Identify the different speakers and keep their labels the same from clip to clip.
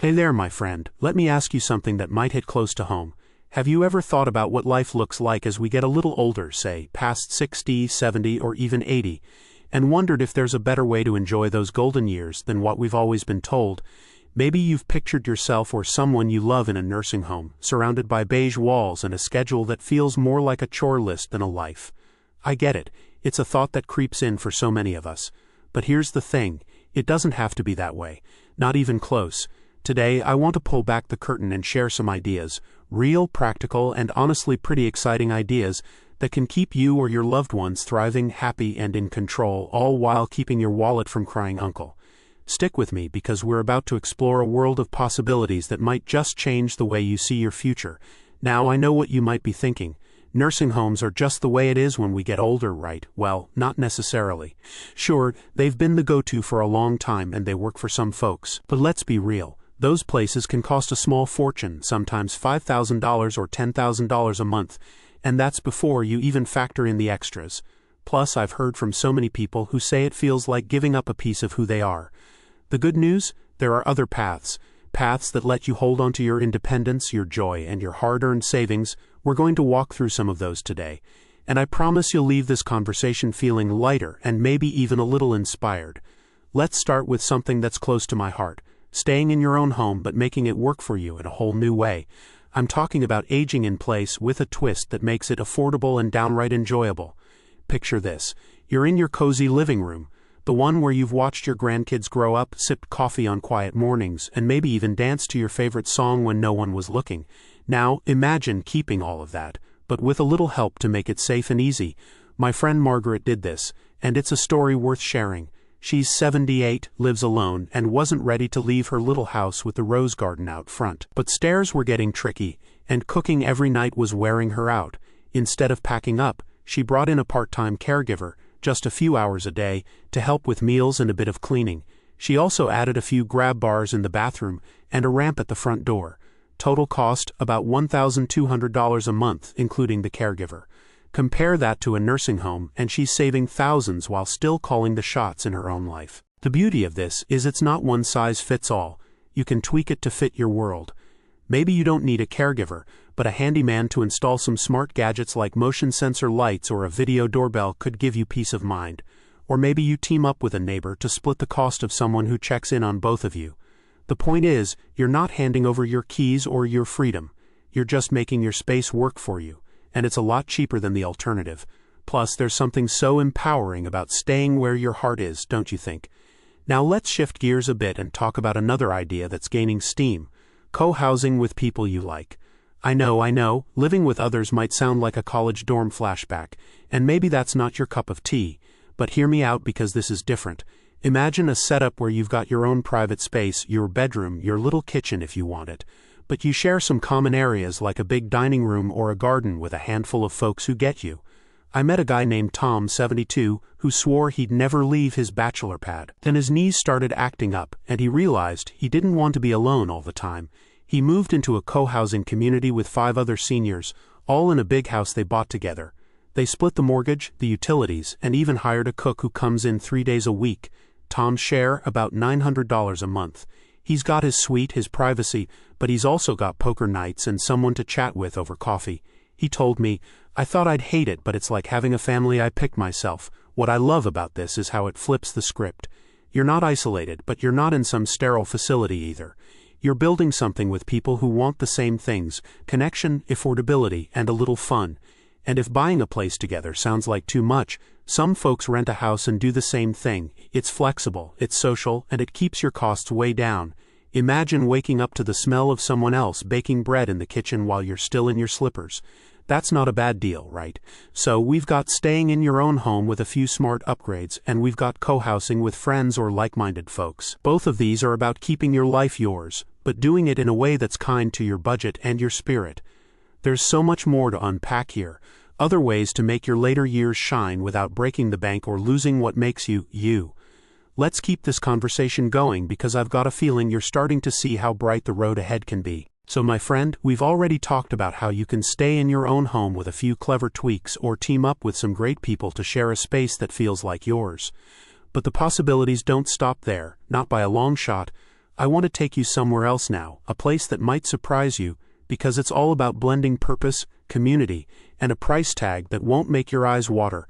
Speaker 1: Hey there, my friend, let me ask you something that might hit close to home. Have you ever thought about what life looks like as we get a little older, say, past 60, 70, or even 80, and wondered if there's a better way to enjoy those golden years than what we've always been told? Maybe you've pictured yourself or someone you love in a nursing home, surrounded by beige walls and a schedule that feels more like a chore list than a life. I get it, it's a thought that creeps in for so many of us. But here's the thing, it doesn't have to be that way, not even close. Today, I want to pull back the curtain and share some ideas, real, practical, and honestly pretty exciting ideas that can keep you or your loved ones thriving, happy, and in control, all while keeping your wallet from crying uncle. Stick with me because we're about to explore a world of possibilities that might just change the way you see your future. Now, I know what you might be thinking. Nursing homes are just the way it is when we get older, right? Well, not necessarily. Sure, they've been the go-to for a long time and they work for some folks. But let's be real. Those places can cost a small fortune, sometimes $5,000 or $10,000 a month, and that's before you even factor in the extras. Plus, I've heard from so many people who say it feels like giving up a piece of who they are. The good news? There are other paths that let you hold on to your independence, your joy, and your hard-earned savings. We're going to walk through some of those today, and I promise you'll leave this conversation feeling lighter and maybe even a little inspired. Let's start with something that's close to my heart. Staying in your own home but making it work for you in a whole new way. I'm talking about aging in place with a twist that makes it affordable and downright enjoyable. Picture this. You're in your cozy living room, the one where you've watched your grandkids grow up, sipped coffee on quiet mornings, and maybe even danced to your favorite song when no one was looking. Now, imagine keeping all of that, but with a little help to make it safe and easy. My friend Margaret did this, and it's a story worth sharing. She's 78, lives alone, and wasn't ready to leave her little house with the rose garden out front. But stairs were getting tricky, and cooking every night was wearing her out. Instead of packing up, she brought in a part-time caregiver, just a few hours a day, to help with meals and a bit of cleaning. She also added a few grab bars in the bathroom and a ramp at the front door. Total cost, about $1,200 a month, including the caregiver. Compare that to a nursing home, and she's saving thousands while still calling the shots in her own life. The beauty of this is it's not one size fits all. You can tweak it to fit your world. Maybe you don't need a caregiver, but a handyman to install some smart gadgets like motion sensor lights or a video doorbell could give you peace of mind. Or maybe you team up with a neighbor to split the cost of someone who checks in on both of you. The point is, you're not handing over your keys or your freedom. You're just making your space work for you. And it's a lot cheaper than the alternative. Plus, there's something so empowering about staying where your heart is, don't you think? Now let's shift gears a bit and talk about another idea that's gaining steam. Co-housing with people you like. I know, living with others might sound like a college dorm flashback, and maybe that's not your cup of tea, but hear me out because this is different. Imagine a setup where you've got your own private space, your bedroom, your little kitchen if you want it. But you share some common areas like a big dining room or a garden with a handful of folks who get you. I met a guy named Tom, 72, who swore he'd never leave his bachelor pad. Then his knees started acting up, and he realized he didn't want to be alone all the time. He moved into a co-housing community with 5 other seniors, all in a big house they bought together. They split the mortgage, the utilities, and even hired a cook who comes in 3 days a week. Tom's share, about $900 a month. He's got his suite, his privacy, but he's also got poker nights and someone to chat with over coffee. He told me, I thought I'd hate it, but it's like having a family I picked myself. What I love about this is how it flips the script. You're not isolated, but you're not in some sterile facility either. You're building something with people who want the same things, connection, affordability, and a little fun. And if buying a place together sounds like too much, some folks rent a house and do the same thing. It's flexible, it's social, and it keeps your costs way down. Imagine waking up to the smell of someone else baking bread in the kitchen while you're still in your slippers. That's not a bad deal, right? So we've got staying in your own home with a few smart upgrades, and we've got co-housing with friends or like-minded folks. Both of these are about keeping your life yours, but doing it in a way that's kind to your budget and your spirit. There's so much more to unpack here. Other ways to make your later years shine without breaking the bank or losing what makes you, you. Let's keep this conversation going because I've got a feeling you're starting to see how bright the road ahead can be. So my friend, we've already talked about how you can stay in your own home with a few clever tweaks or team up with some great people to share a space that feels like yours. But the possibilities don't stop there, not by a long shot. I want to take you somewhere else now, a place that might surprise you, because it's all about blending purpose, community, and a price tag that won't make your eyes water.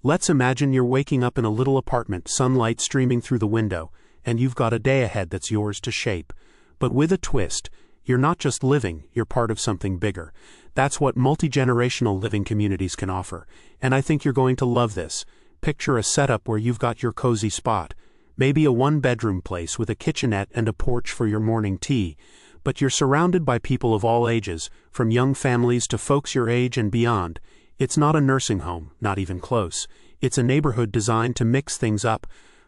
Speaker 1: Let's imagine you're waking up in a little apartment, sunlight streaming through the window, and you've got a day ahead that's yours to shape. But with a twist, you're not just living, you're part of something bigger. That's what multi-generational living communities can offer, and I think you're going to love this. Picture a setup where you've got your cozy spot, maybe a one-bedroom place with a kitchenette and a porch for your morning tea, but you're surrounded by people of all ages, from young families to folks your age and beyond. It's not a nursing home, not even close. It's a neighborhood designed to mix things up.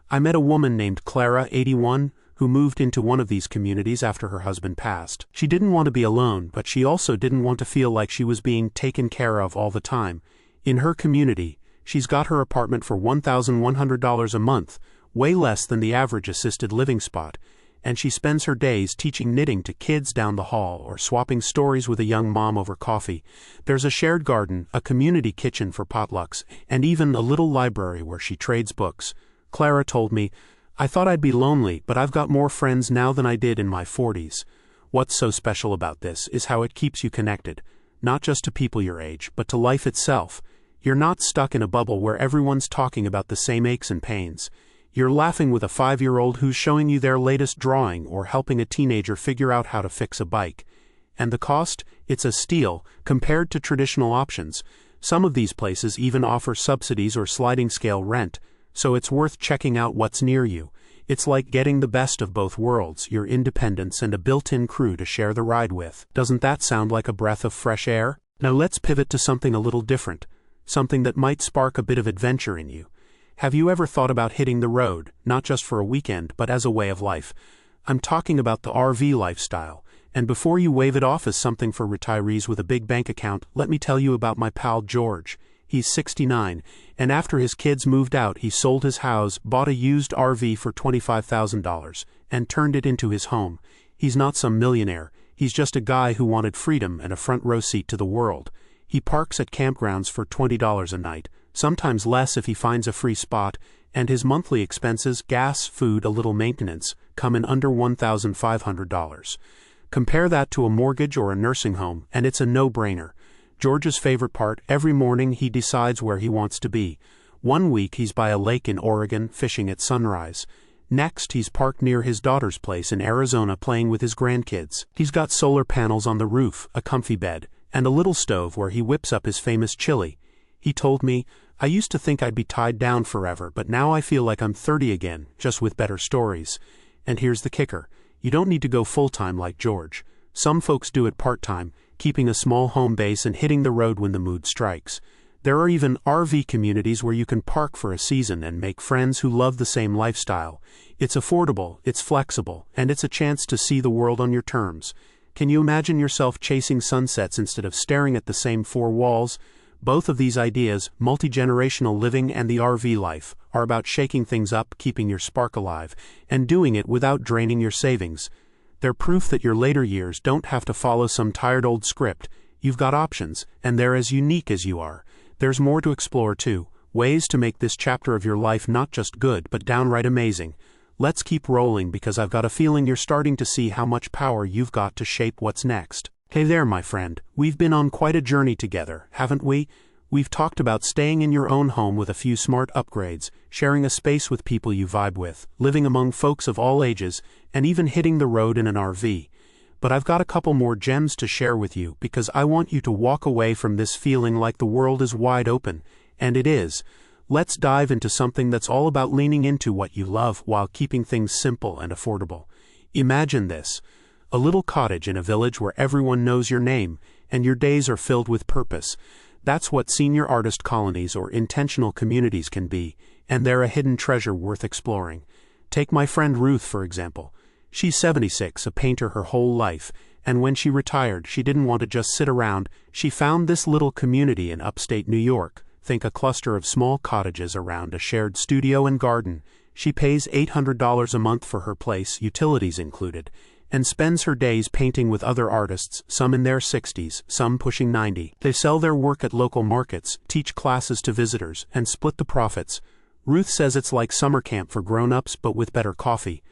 Speaker 1: I met a woman named Clara, 81, who moved into one of these communities after her husband passed. She didn't want to be alone, but she also didn't want to feel like she was being taken care of all the time. In her community, she's got her apartment for $1,100 a month, way less than the average assisted living spot, and she spends her days teaching knitting to kids down the hall or swapping stories with a young mom over coffee. There's a shared garden, a community kitchen for potlucks, and even a little library where she trades books. Clara told me, "I thought I'd be lonely, but I've got more friends now than I did in my 40s. What's so special about this is how it keeps you connected, not just to people your age, but to life itself. You're not stuck in a bubble where everyone's talking about the same aches and pains. You're laughing with a 5-year-old who's showing you their latest drawing or helping a teenager figure out how to fix a bike. And the cost? It's a steal compared to traditional options. Some of these places even offer subsidies or sliding scale rent, so it's worth checking out what's near you. It's like getting the best of both worlds, your independence and a built-in crew to share the ride with. Doesn't that sound like a breath of fresh air? Now let's pivot to something a little different, something that might spark a bit of adventure in you. Have you ever thought about hitting the road, not just for a weekend, but as a way of life? I'm talking about the RV lifestyle, and before you wave it off as something for retirees with a big bank account, let me tell you about my pal George. He's 69, and after his kids moved out, he sold his house, bought a used RV for $25,000, and turned it into his home. He's not some millionaire, he's just a guy who wanted freedom and a front row seat to the world. He parks at campgrounds for $20 a night, sometimes less if he finds a free spot, and his monthly expenses, gas, food, a little maintenance, come in under $1,500. Compare that to a mortgage or a nursing home, and it's a no-brainer. George's favorite part, every morning he decides where he wants to be. One week he's by a lake in Oregon, fishing at sunrise. Next, he's parked near his daughter's place in Arizona playing with his grandkids. He's got solar panels on the roof, a comfy bed, and a little stove where he whips up his famous chili. He told me, "I used to think I'd be tied down forever, but now I feel like I'm 30 again, just with better stories." And here's the kicker. You don't need to go full-time like George. Some folks do it part-time, keeping a small home base and hitting the road when the mood strikes. There are even RV communities where you can park for a season and make friends who love the same lifestyle. It's affordable, it's flexible, and it's a chance to see the world on your terms. Can you imagine yourself chasing sunsets instead of staring at the same four walls? Both of these ideas, multi-generational living and the RV life, are about shaking things up, keeping your spark alive, and doing it without draining your savings. They're proof that your later years don't have to follow some tired old script. You've got options, and they're as unique as you are. There's more to explore too, ways to make this chapter of your life not just good but downright amazing. Let's keep rolling because I've got a feeling you're starting to see how much power you've got to shape what's next. Hey there, my friend. We've been on quite a journey together, haven't we? We've talked about staying in your own home with a few smart upgrades, sharing a space with people you vibe with, living among folks of all ages, and even hitting the road in an RV. But I've got a couple more gems to share with you because I want you to walk away from this feeling like the world is wide open, and it is. Let's dive into something that's all about leaning into what you love while keeping things simple and affordable. Imagine this. A little cottage in a village where everyone knows your name, and your days are filled with purpose. That's what senior artist colonies or intentional communities can be, and they're a hidden treasure worth exploring. Take my friend Ruth, for example. She's 76, a painter her whole life, and when she retired, she didn't want to just sit around. She found this little community in upstate New York. Think a cluster of small cottages around a shared studio and garden. She pays $800 a month for her place, utilities included, and spends her days painting with other artists, some in their 60s, some pushing 90. They sell their work at local markets, teach classes to visitors, and split the profits. Ruth says it's like summer camp for grown-ups but with better coffee.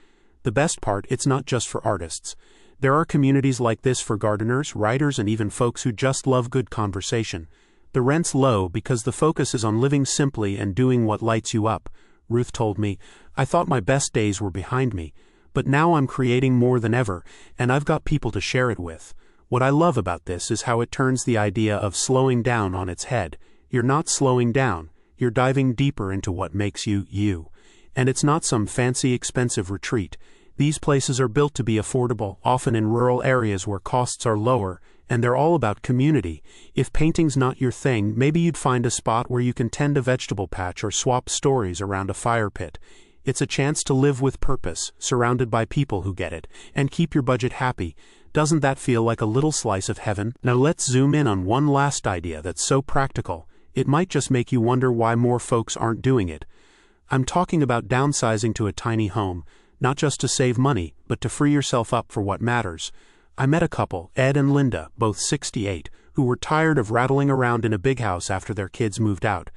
Speaker 1: The best part, it's not just for artists. There are communities like this for gardeners, writers, and even folks who just love good conversation. The rent's low because the focus is on living simply and doing what lights you up. Ruth told me, "I thought my best days were behind me, but now I'm creating more than ever, and I've got people to share it with." What I love about this is how it turns the idea of slowing down on its head. You're not slowing down, you're diving deeper into what makes you, you. And it's not some fancy, expensive retreat. These places are built to be affordable, often in rural areas where costs are lower, and they're all about community. If painting's not your thing, maybe you'd find a spot where you can tend a vegetable patch or swap stories around a fire pit. It's a chance to live with purpose, surrounded by people who get it, and keep your budget happy. Doesn't that feel like a little slice of heaven? Now let's zoom in on one last idea that's so practical, it might just make you wonder why more folks aren't doing it. I'm talking about downsizing to a tiny home, not just to save money, but to free yourself up for what matters. I met a couple, Ed and Linda, both 68, who were tired of rattling around in a big house after their kids moved out.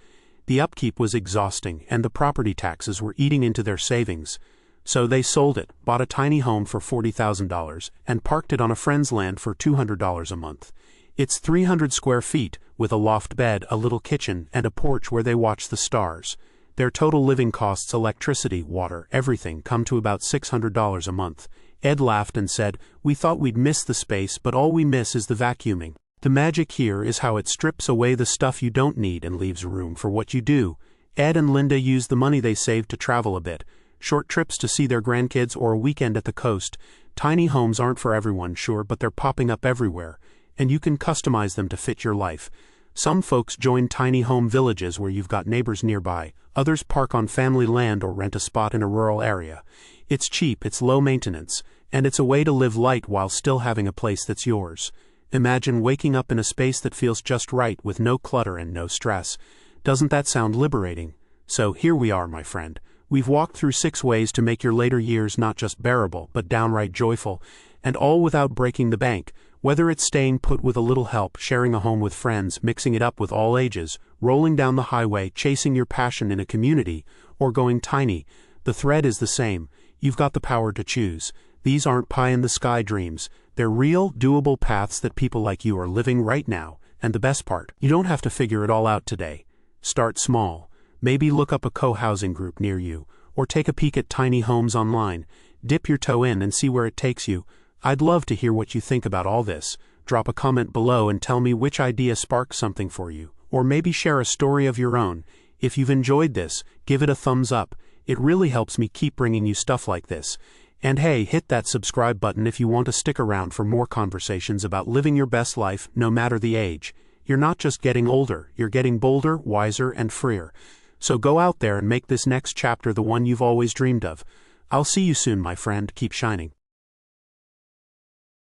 Speaker 1: The upkeep was exhausting, and the property taxes were eating into their savings. So they sold it, bought a tiny home for $40,000, and parked it on a friend's land for $200 a month. It's 300 square feet, with a loft bed, a little kitchen, and a porch where they watch the stars. Their total living costs, electricity, water, everything, come to about $600 a month. Ed laughed and said, "We thought we'd miss the space, but all we miss is the vacuuming." The magic here is how it strips away the stuff you don't need and leaves room for what you do. Ed and Linda used the money they saved to travel a bit. Short trips to see their grandkids or a weekend at the coast. Tiny homes aren't for everyone, sure, but they're popping up everywhere, and you can customize them to fit your life. Some folks join tiny home villages where you've got neighbors nearby. Others park on family land or rent a spot in a rural area. It's cheap, it's low maintenance, and it's a way to live light while still having a place that's yours. Imagine waking up in a space that feels just right with no clutter and no stress. Doesn't that sound liberating? So here we are, my friend. We've walked through 6 ways to make your later years not just bearable, but downright joyful, and all without breaking the bank. Whether it's staying put with a little help, sharing a home with friends, mixing it up with all ages, rolling down the highway, chasing your passion in a community, or going tiny, the thread is the same. You've got the power to choose. These aren't pie-in-the-sky dreams. They're real, doable paths that people like you are living right now. And the best part, you don't have to figure it all out today. Start small. Maybe look up a co-housing group near you, or take a peek at tiny homes online. Dip your toe in and see where it takes you. I'd love to hear what you think about all this. Drop a comment below and tell me which idea sparked something for you, or maybe share a story of your own. If you've enjoyed this, give it a thumbs up. It really helps me keep bringing you stuff like this. And hey, hit that subscribe button if you want to stick around for more conversations about living your best life, no matter the age. You're not just getting older, you're getting bolder, wiser, and freer. So go out there and make this next chapter the one you've always dreamed of. I'll see you soon, my friend. Keep shining.